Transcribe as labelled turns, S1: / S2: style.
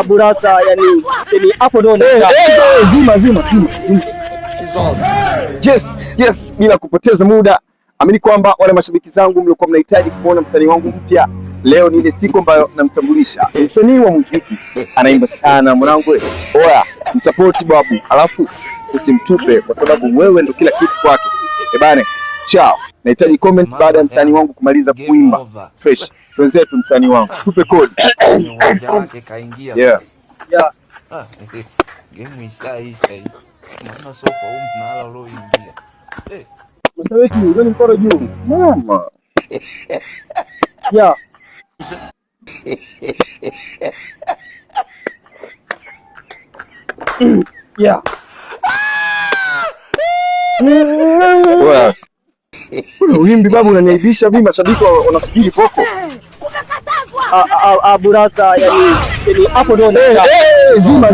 S1: Burasa, yani hapo ndo
S2: zima. Yes, bila kupoteza muda, amini kwamba wale mashabiki zangu mliokuwa mnahitaji kuona msanii wangu mpya, leo ni ile siku ambayo namtambulisha. Msanii wa muziki anaimba sana mwanangu, oya msupport babu, alafu usimtupe kwa sababu wewe ndo kila kitu kwake. Bane, ciao. Nahitaji comment baada ya msanii wangu kumaliza kuimba fresh. Wenzetu msanii wangu, tupe kodi. Yeah.
S3: Game ishaisha. Maana sofa mnala ulioingia.
S1: Msaweki ndio mkono juu.
S2: Mama.
S1: Yeah. Yeah.
S2: Wewe. Wimbi babu unaniaibisha mimi, mashabiki wanasubiri poko.
S1: Burasa, yani hapo ndo
S2: zima.